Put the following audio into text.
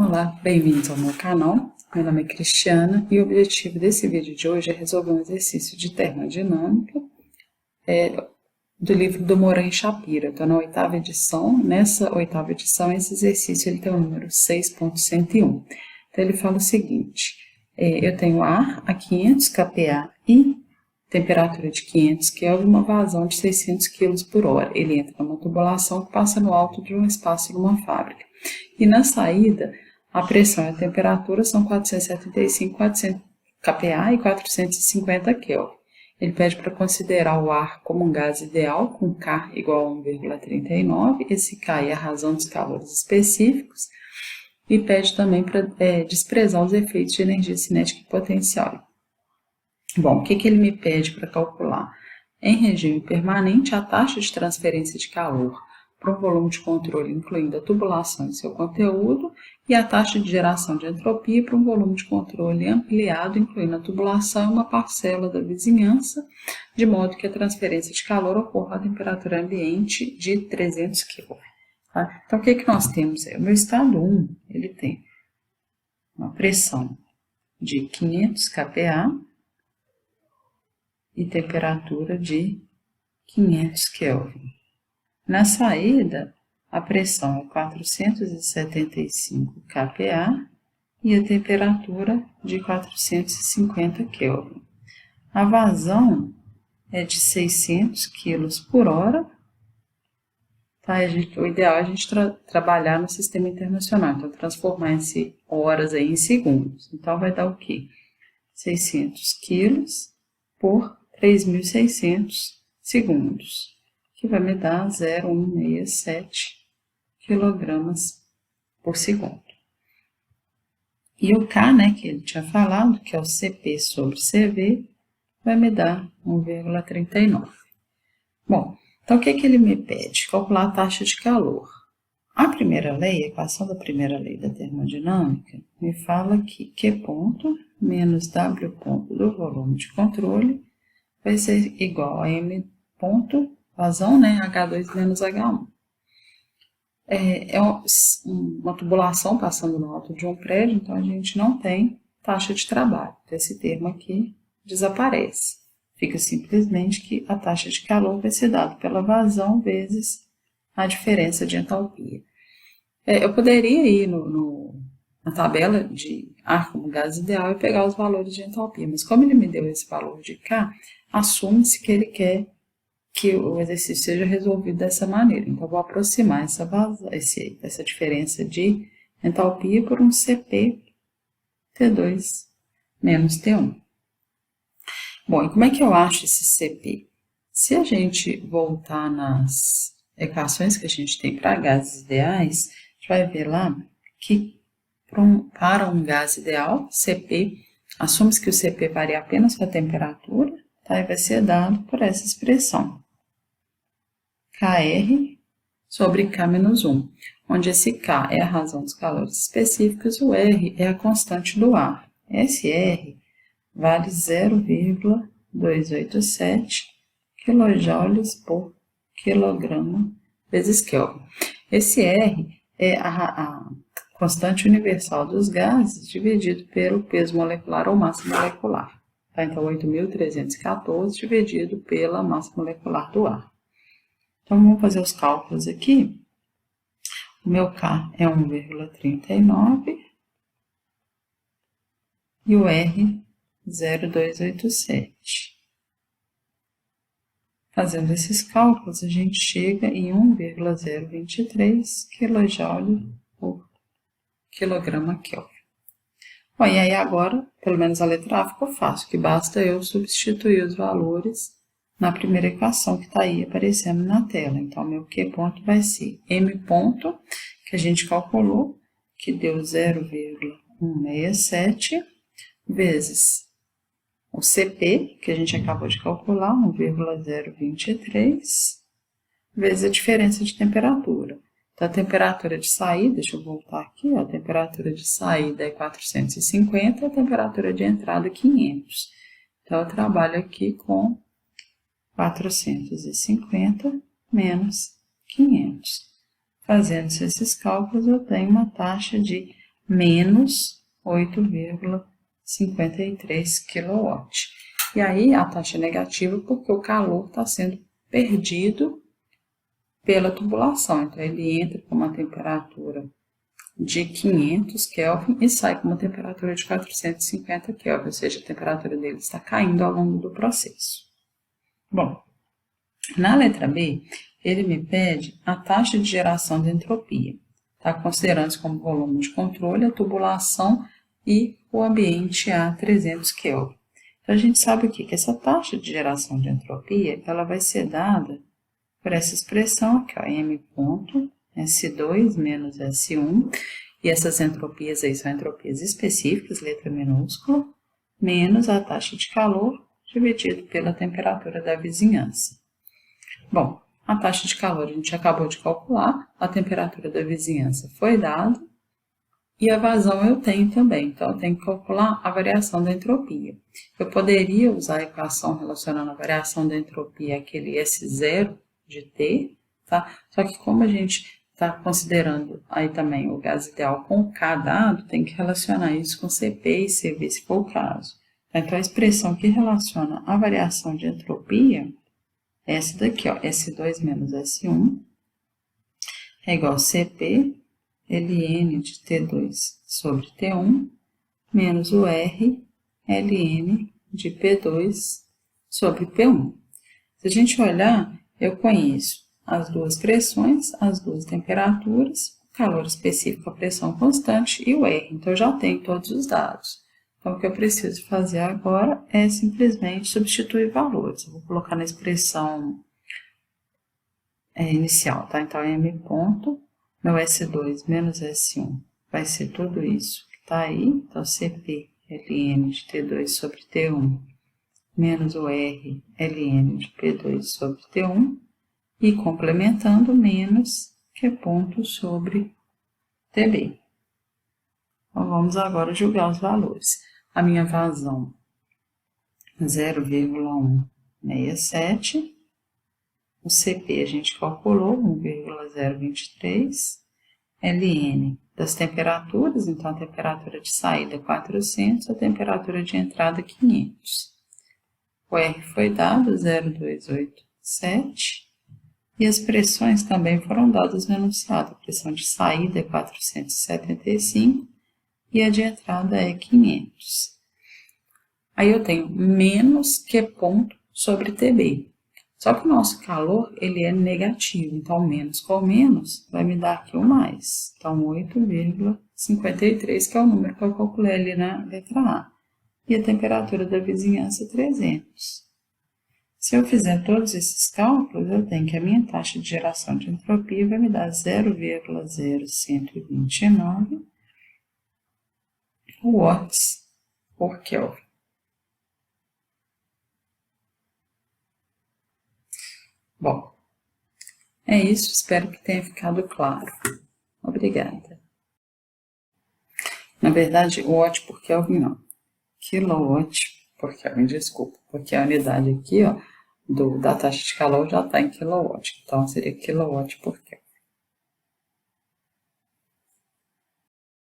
Olá, bem-vindos ao meu canal. Meu nome é Cristiana e o objetivo desse vídeo de hoje é resolver um exercício de termodinâmica do livro do Moran e Shapiro. Estou na 8ª edição. Nessa 8ª edição, esse exercício ele tem o número 6.101. Então, ele fala o seguinte: eu tenho ar a 500 kPa e temperatura de 500 Kelvin, uma vazão de 600 kg por hora. Ele entra numa tubulação que passa no alto de um espaço numa fábrica. E na saída, a pressão e a temperatura são 475 kPa e 450 Kelvin. Ele pede para considerar o ar como um gás ideal, com K igual a 1,39. Esse K é a razão dos calores específicos. E pede também para desprezar os efeitos de energia cinética e potencial. Bom, o que ele me pede para calcular? Em regime permanente, a taxa de transferência de calor para um volume de controle, incluindo a tubulação e seu conteúdo, e a taxa de geração de entropia para um volume de controle ampliado, incluindo a tubulação e uma parcela da vizinhança, de modo que a transferência de calor ocorra a temperatura ambiente de 300 kV. Tá? Então, o que nós temos? O meu estado 1, ele tem uma pressão de 500 kPa, e temperatura de 500 Kelvin. Na saída, a pressão é 475 kPa e a temperatura de 450 Kelvin. A vazão é de 600 kg por hora. Tá? O ideal é a gente trabalhar no sistema internacional, então transformar esse horas aí em segundos. Então vai dar o quê? 600 kg por 3.600 segundos, que vai me dar 0,167 kg por segundo. E o K, né, que ele tinha falado, que é o CP sobre CV, vai me dar 1,39. Bom, então o que ele me pede? Calcular a taxa de calor. A primeira lei, a equação da primeira lei da termodinâmica, me fala que Q ponto menos W ponto do volume de controle vai ser igual a M ponto, vazão, né, H2 menos H1. É uma tubulação passando no alto de um prédio, então a gente não tem taxa de trabalho. Então, esse termo aqui desaparece. Fica simplesmente que a taxa de calor vai ser dada pela vazão vezes a diferença de entalpia. Eu poderia ir na tabela de ar como gás ideal e pegar os valores de entalpia, mas como ele me deu esse valor de K, assume-se que ele quer que o exercício seja resolvido dessa maneira. Então, eu vou aproximar essa diferença de entalpia por um CP T2 menos T1. Bom, e como é que eu acho esse CP? Se a gente voltar nas equações que a gente tem para gases ideais, a gente vai ver lá que para um gás ideal, CP, assume-se que o CP varia apenas com a temperatura, tá? E vai ser dado por essa expressão, Kr sobre K menos 1, onde esse K é a razão dos calores específicos, o R é a constante do ar. Esse R vale 0,287 kJ por quilograma vezes Kelvin. Esse R é a constante universal dos gases dividido pelo peso molecular ou massa molecular. Tá? Então, 8.314 dividido pela massa molecular do ar. Então, vamos fazer os cálculos aqui. O meu K é 1,39 e o R 0,287. Fazendo esses cálculos, a gente chega em 1,023 kJ por quilograma Kelvin. Bom, e aí agora, pelo menos a letra A ficou fácil, que basta eu substituir os valores na primeira equação que está aí aparecendo na tela. Então, meu Q ponto vai ser M ponto, que a gente calculou, que deu 0,167, vezes o CP, que a gente acabou de calcular, 1,023, vezes a diferença de temperatura. Então, a temperatura de saída, deixa eu voltar aqui, a temperatura de saída é 450, a temperatura de entrada é 500. Então, eu trabalho aqui com 450 menos 500. Fazendo esses cálculos, eu tenho uma taxa de menos 8,53 kW. E aí a taxa é negativa porque o calor está sendo perdido pela tubulação. Então, ele entra com uma temperatura de 500 Kelvin e sai com uma temperatura de 450 Kelvin, ou seja, a temperatura dele está caindo ao longo do processo. Bom, na letra B, ele me pede a taxa de geração de entropia. Está considerando como volume de controle a tubulação e o ambiente a 300 Kelvin. Então, a gente sabe o quê? Que essa taxa de geração de entropia ela vai ser dada por essa expressão aqui, ó, M ponto S2 menos S1, e essas entropias aí são entropias específicas, letra minúscula, menos a taxa de calor dividido pela temperatura da vizinhança. Bom, a taxa de calor a gente acabou de calcular, a temperatura da vizinhança foi dada, e a vazão eu tenho também, então eu tenho que calcular a variação da entropia. Eu poderia usar a equação relacionando a variação da entropia àquele S0 de T, tá? Só que como a gente está considerando aí também o gás ideal com K dado, tem que relacionar isso com CP e CV, se for o caso. Então, a expressão que relaciona a variação de entropia é essa daqui, ó, S2 menos S1, é igual a CP, ln de T2 sobre T1, menos o R, ln de P2 sobre P1. Se a gente olhar, eu conheço as duas pressões, as duas temperaturas, o calor específico, a pressão constante e o R. Então, eu já tenho todos os dados. Então, o que eu preciso fazer agora é simplesmente substituir valores. Eu vou colocar na expressão inicial, tá? Então, M ponto, meu S2 menos S1 vai ser tudo isso que está aí. Então, CP ln de T2 sobre T1 menos o R ln de P2 sobre T1 e complementando menos Q ponto sobre TB. Então, vamos agora julgar os valores. A minha vazão 0,167, o CP a gente calculou 1,023, ln das temperaturas, então a temperatura de saída 400, a temperatura de entrada 500. O R foi dado 0,287 e as pressões também foram dadas no enunciado. A pressão de saída é 475 e a de entrada é 500. Aí eu tenho menos Q ponto sobre TB. Só que o nosso calor ele é negativo, então menos com menos vai me dar aqui o mais. Então 8,53, que é o número que eu calculei ali na letra A. E a temperatura da vizinhança 300. Se eu fizer todos esses cálculos, eu tenho que a minha taxa de geração de entropia vai me dar 0,0129 watts por Kelvin. Bom, é isso, espero que tenha ficado claro. Obrigada. Na verdade, watt por Kelvin não. Kilowatt por Kelvin, desculpa, porque a unidade aqui, ó, da taxa de calor já está em kilowatt, então seria kilowatt por Kelvin.